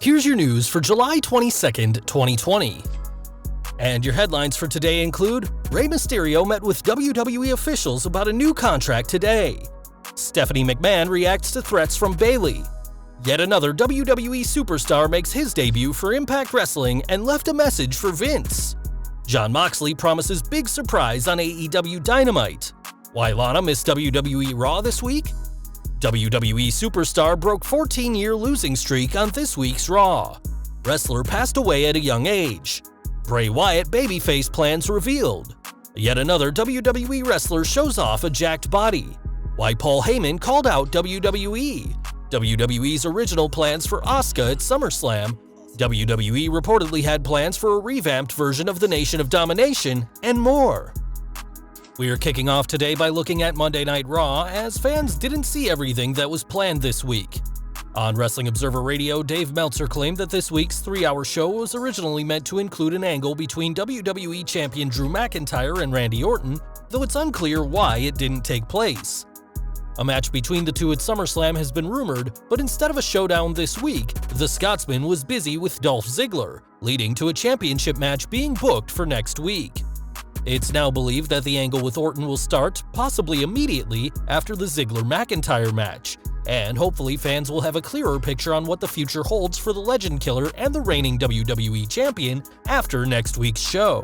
Here's your news for July 22nd, 2020. And your headlines for today include: Rey Mysterio met with WWE officials about a new contract today. Stephanie McMahon reacts to threats from Bayley. Yet another WWE superstar makes his debut for Impact Wrestling and left a message for Vince. Jon Moxley promises big surprise on AEW Dynamite. Why Lana missed WWE Raw this week? WWE superstar broke 14-year losing streak on this week's Raw. Wrestler passed away at a young age. Bray Wyatt babyface plans revealed. Yet another WWE wrestler shows off a jacked body. Why Paul Heyman called out WWE. WWE's original plans for Asuka at SummerSlam. WWE reportedly had plans for a revamped version of the Nation of Domination, and more. We are kicking off today by looking at Monday Night Raw, as fans didn't see everything that was planned this week. On Wrestling Observer Radio, Dave Meltzer claimed that this week's 3-hour show was originally meant to include an angle between WWE Champion Drew McIntyre and Randy Orton, though it's unclear why it didn't take place. A match between the two at SummerSlam has been rumored, but instead of a showdown this week, the Scotsman was busy with Dolph Ziggler, leading to a championship match being booked for next week. It's now believed that the angle with Orton will start, possibly immediately, after the Ziggler-McIntyre match, and hopefully fans will have a clearer picture on what the future holds for the Legend Killer and the reigning WWE Champion after next week's show.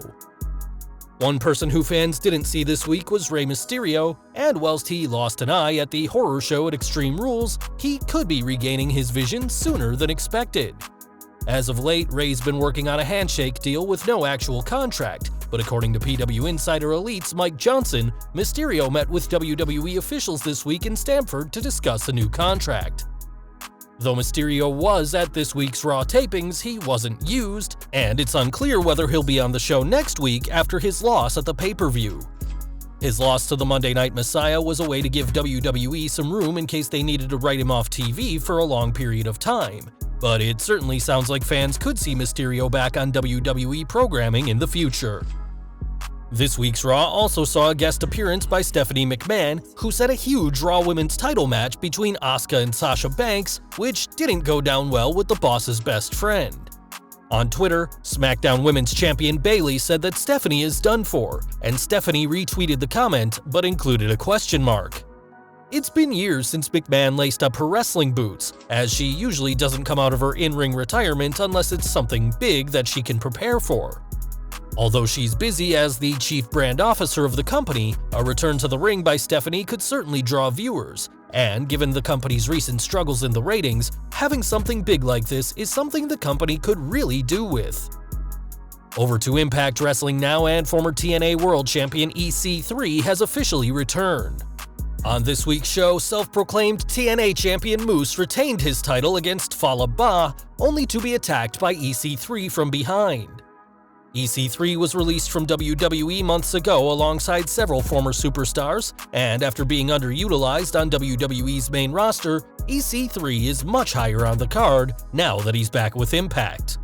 One person who fans didn't see this week was Rey Mysterio, and whilst he lost an eye at the horror show at Extreme Rules, he could be regaining his vision sooner than expected. As of late, Rey's been working on a handshake deal with no actual contract, but according to PW Insider Elite's Mike Johnson, Mysterio met with WWE officials this week in Stamford to discuss a new contract. Though Mysterio was at this week's Raw tapings, he wasn't used, and it's unclear whether he'll be on the show next week after his loss at the pay-per-view. His loss to the Monday Night Messiah was a way to give WWE some room in case they needed to write him off TV for a long period of time, but it certainly sounds like fans could see Mysterio back on WWE programming in the future. This week's Raw also saw a guest appearance by Stephanie McMahon, who set a huge Raw Women's title match between Asuka and Sasha Banks, which didn't go down well with the boss's best friend. On Twitter, SmackDown Women's Champion Bayley said that Stephanie is done for, and Stephanie retweeted the comment but included a question mark. It's been years since McMahon laced up her wrestling boots, as she usually doesn't come out of her in-ring retirement unless it's something big that she can prepare for. Although she's busy as the chief brand officer of the company, a return to the ring by Stephanie could certainly draw viewers, and given the company's recent struggles in the ratings, having something big like this is something the company could really do with. Over to Impact Wrestling now, and former TNA World Champion EC3 has officially returned. On this week's show, self-proclaimed TNA Champion Moose retained his title against Fallah Bahh, only to be attacked by EC3 from behind. EC3 was released from WWE months ago alongside several former superstars, and after being underutilized on WWE's main roster, EC3 is much higher on the card now that he's back with Impact.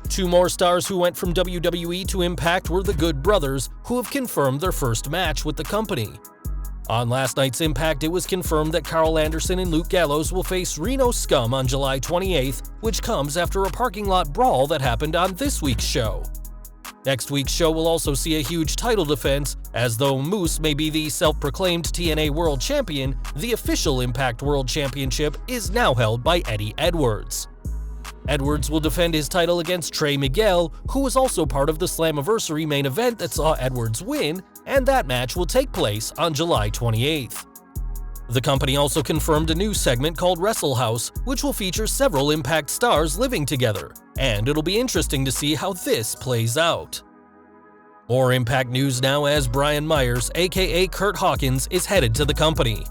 Two more stars who went from WWE to Impact were the Good Brothers, who have confirmed their first match with the company. On last night's Impact, it was confirmed that Carl Anderson and Luke Gallows will face Reno Scum on July 28th, which comes after a parking lot brawl that happened on this week's show. Next week's show will also see a huge title defense, as though Moose may be the self-proclaimed TNA World Champion, the official Impact World Championship is now held by Eddie Edwards. Edwards will defend his title against Trey Miguel, who was also part of the Slammiversary main event that saw Edwards win, and that match will take place on July 28th. The company also confirmed a new segment called Wrestle House, which will feature several Impact stars living together, and it'll be interesting to see how this plays out. More Impact news now, as Brian Myers, aka Kurt Hawkins, is headed to the company.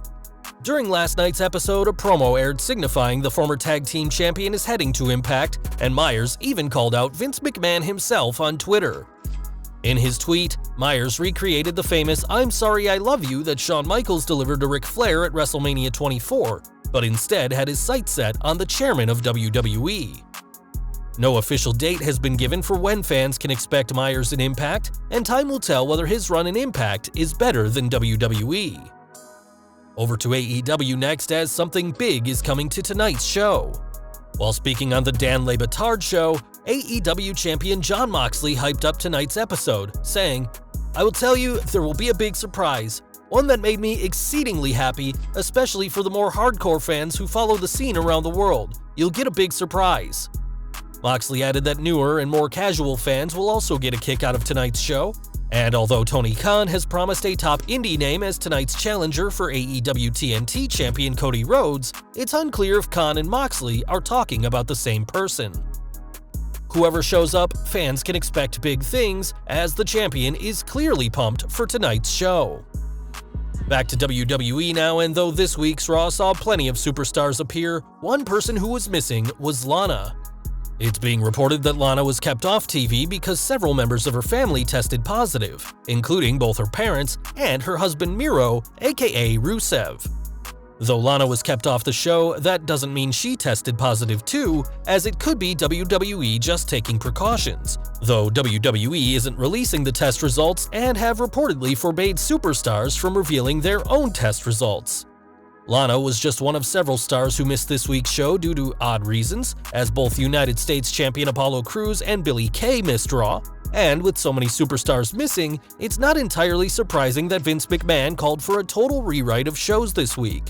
During last night's episode, a promo aired signifying the former tag team champion is heading to Impact, and Myers even called out Vince McMahon himself on Twitter. In his tweet, Myers recreated the famous "I'm sorry I love you" that Shawn Michaels delivered to Ric Flair at WrestleMania 24, but instead had his sights set on the chairman of WWE. No official date has been given for when fans can expect Myers in Impact, and time will tell whether his run in Impact is better than WWE. Over to AEW next, as something big is coming to tonight's show. While speaking on the Dan Le Batard show, AEW champion Jon Moxley hyped up tonight's episode, saying, "I will tell you, there will be a big surprise. One that made me exceedingly happy, especially for the more hardcore fans who follow the scene around the world. You'll get a big surprise." Moxley added that newer and more casual fans will also get a kick out of tonight's show, and although Tony Khan has promised a top indie name as tonight's challenger for AEW TNT champion Cody Rhodes, it's unclear if Khan and Moxley are talking about the same person. Whoever shows up, fans can expect big things, as the champion is clearly pumped for tonight's show. Back to WWE now, and though this week's Raw saw plenty of superstars appear, one person who was missing was Lana. It's being reported that Lana was kept off TV because several members of her family tested positive, including both her parents and her husband Miro, aka Rusev. Though Lana was kept off the show, that doesn't mean she tested positive too, as it could be WWE just taking precautions, though WWE isn't releasing the test results and have reportedly forbade superstars from revealing their own test results. Lana was just one of several stars who missed this week's show due to odd reasons, as both United States champion Apollo Crews and Billie Kay missed Raw, and with so many superstars missing, it's not entirely surprising that Vince McMahon called for a total rewrite of shows this week.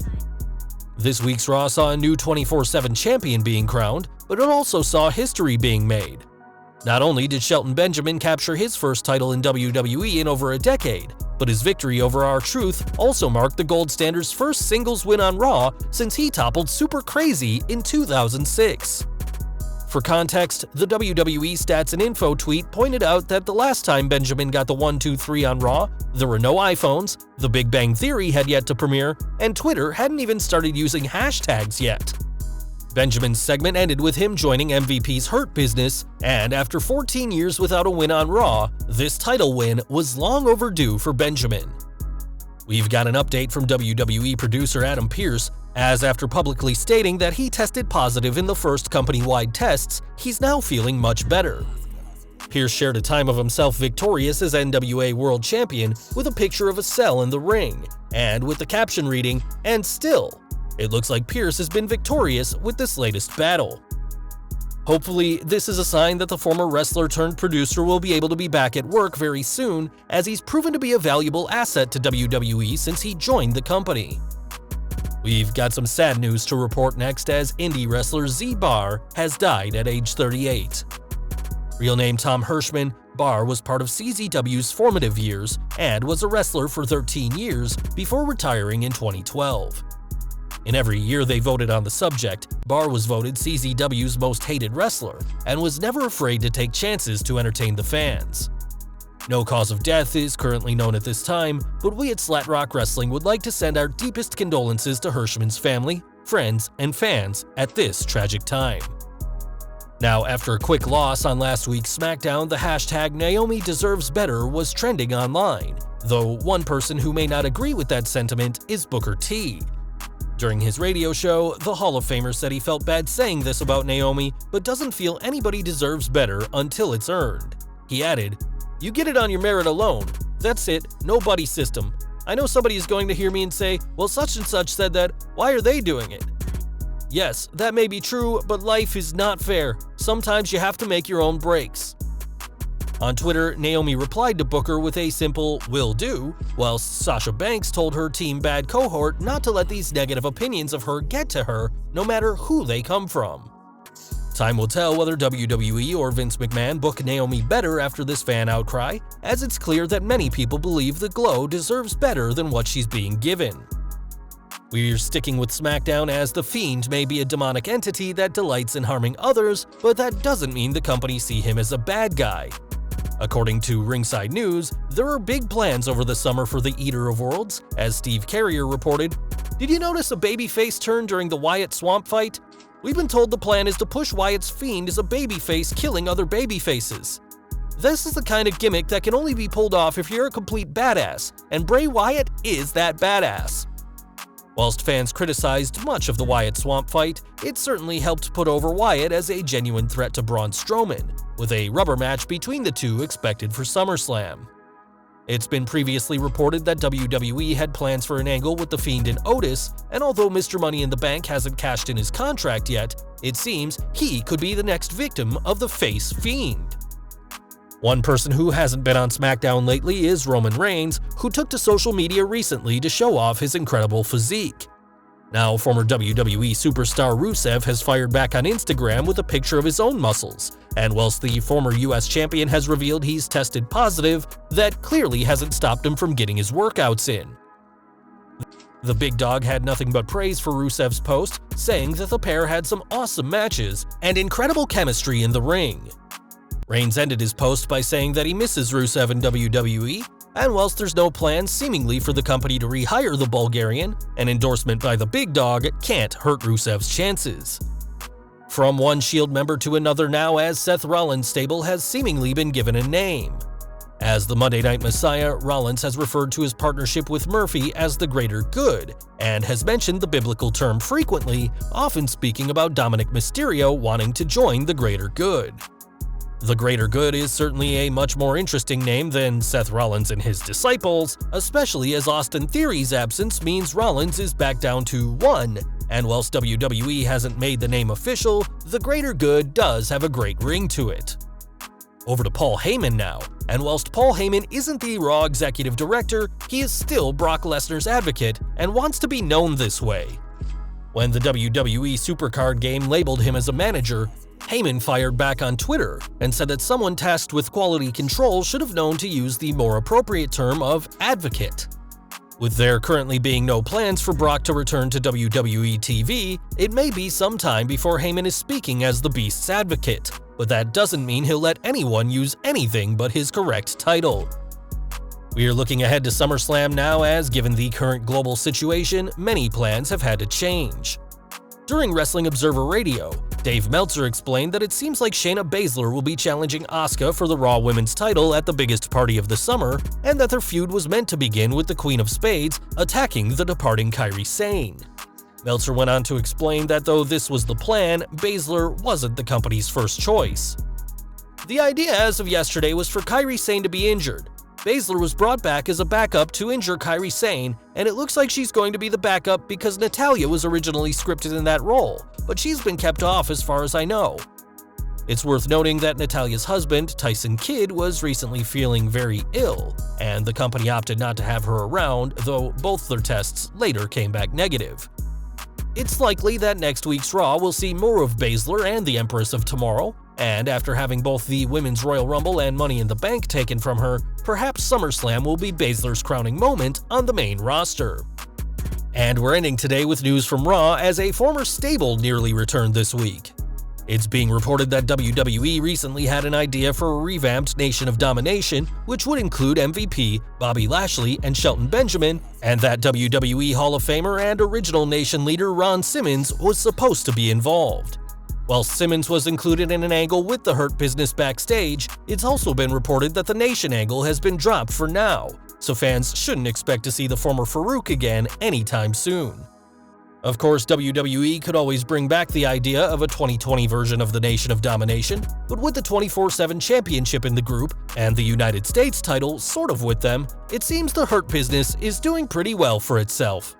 This week's Raw saw a new 24/7 champion being crowned, but it also saw history being made. Not only did Shelton Benjamin capture his first title in WWE in over a decade, but his victory over R-Truth also marked the Gold Standard's first singles win on Raw since he toppled Super Crazy in 2006. For context, the WWE Stats and Info tweet pointed out that the last time Benjamin got the 1-2-3 on Raw, there were no iPhones, The Big Bang Theory had yet to premiere, and Twitter hadn't even started using hashtags yet. Benjamin's segment ended with him joining MVP's Hurt Business, and after 14 years without a win on Raw, this title win was long overdue for Benjamin. We've got an update from WWE producer Adam Pearce, as after publicly stating that he tested positive in the first company-wide tests, he's now feeling much better. Pearce shared a time of himself victorious as NWA World Champion with a picture of a cell in the ring, and with the caption reading, "And still." It looks like Pearce has been victorious with this latest battle. Hopefully, this is a sign that the former wrestler-turned-producer will be able to be back at work very soon, as he's proven to be a valuable asset to WWE since he joined the company. We've got some sad news to report next, as indie wrestler Z Bar has died at age 38. Real name Tom Hirschman, Barr was part of CZW's formative years and was a wrestler for 13 years before retiring in 2012. In every year they voted on the subject, Barr was voted CZW's most hated wrestler and was never afraid to take chances to entertain the fans. No cause of death is currently known at this time, but we at Slatrock Wrestling would like to send our deepest condolences to Hirschman's family, friends, and fans at this tragic time. Now, after a quick loss on last week's SmackDown, the hashtag Naomi Deserves Better was trending online, though one person who may not agree with that sentiment is Booker T. During his radio show, the Hall of Famer said he felt bad saying this about Naomi, but doesn't feel anybody deserves better until it's earned. He added, "You get it on your merit alone. That's it, no buddy system. I know somebody is going to hear me and say, well, such and such said that, why are they doing it? Yes, that may be true, but life is not fair. Sometimes you have to make your own breaks." On Twitter, Naomi replied to Booker with a simple "will do," whilst Sasha Banks told her Team Bad cohort not to let these negative opinions of her get to her, no matter who they come from. Time will tell whether WWE or Vince McMahon book Naomi better after this fan outcry, as it's clear that many people believe the Glow deserves better than what she's being given. We're sticking with SmackDown, as The Fiend may be a demonic entity that delights in harming others, but that doesn't mean the company see him as a bad guy. According to Ringside News, there are big plans over the summer for the Eater of Worlds, as Steve Carrier reported. "Did you notice a babyface turn during the Wyatt swamp fight? We've been told the plan is to push Wyatt's Fiend as a babyface killing other babyfaces. This is the kind of gimmick that can only be pulled off if you're a complete badass, and Bray Wyatt is that badass." Whilst fans criticized much of the Wyatt swamp fight, it certainly helped put over Wyatt as a genuine threat to Braun Strowman, with a rubber match between the two expected for SummerSlam. It's been previously reported that WWE had plans for an angle with The Fiend and Otis, and although Mr. Money in the Bank hasn't cashed in his contract yet, it seems he could be the next victim of the face Fiend. One person who hasn't been on SmackDown lately is Roman Reigns, who took to social media recently to show off his incredible physique. Now, former WWE superstar Rusev has fired back on Instagram with a picture of his own muscles, and whilst the former US champion has revealed he's tested positive, that clearly hasn't stopped him from getting his workouts in. The big dog had nothing but praise for Rusev's post, saying that the pair had some awesome matches and incredible chemistry in the ring. Reigns ended his post by saying that he misses Rusev in WWE, and whilst there's no plans seemingly for the company to rehire the Bulgarian, an endorsement by the big dog can't hurt Rusev's chances. From one Shield member to another now, as Seth Rollins' stable has seemingly been given a name. As the Monday Night Messiah, Rollins has referred to his partnership with Murphy as the greater good, and has mentioned the biblical term frequently, often speaking about Dominic Mysterio wanting to join the greater good. The Greater Good is certainly a much more interesting name than Seth Rollins and his disciples, especially as Austin Theory's absence means Rollins is back down to 1, and whilst WWE hasn't made the name official, the Greater Good does have a great ring to it. Over to Paul Heyman now, and whilst Paul Heyman isn't the Raw executive director, he is still Brock Lesnar's advocate and wants to be known this way. When the WWE Supercard game labeled him as a manager, Heyman fired back on Twitter and said that someone tasked with quality control should have known to use the more appropriate term of advocate. With there currently being no plans for Brock to return to WWE TV, it may be some time before Heyman is speaking as the Beast's advocate, but that doesn't mean he'll let anyone use anything but his correct title. We are looking ahead to SummerSlam now, as given the current global situation, many plans have had to change. During Wrestling Observer Radio, Dave Meltzer explained that it seems like Shayna Baszler will be challenging Asuka for the Raw Women's title at the biggest party of the summer, and that their feud was meant to begin with the Queen of Spades attacking the departing Kairi Sane. Meltzer went on to explain that though this was the plan, Baszler wasn't the company's first choice. The idea as of yesterday was for Kairi Sane to be injured. Baszler was brought back as a backup to injure Kairi Sane, and it looks like she's going to be the backup because Natalya was originally scripted in that role, but she's been kept off as far as I know. It's worth noting that Natalya's husband, Tyson Kidd, was recently feeling very ill, and the company opted not to have her around, though both their tests later came back negative. It's likely that next week's Raw will see more of Baszler and the Empress of Tomorrow, and after having both the Women's Royal Rumble and Money in the Bank taken from her, perhaps SummerSlam will be Baszler's crowning moment on the main roster. And we're ending today with news from Raw, as a former stable nearly returned this week. It's being reported that WWE recently had an idea for a revamped Nation of Domination, which would include MVP, Bobby Lashley, and Shelton Benjamin, and that WWE Hall of Famer and original Nation leader Ron Simmons was supposed to be involved. While Simmons was included in an angle with the Hurt Business backstage, it's also been reported that the Nation angle has been dropped for now, so fans shouldn't expect to see the former Farouk again anytime soon. Of course, WWE could always bring back the idea of a 2020 version of the Nation of Domination, but with the 24/7 championship in the group and the United States title sort of with them, it seems the Hurt Business is doing pretty well for itself.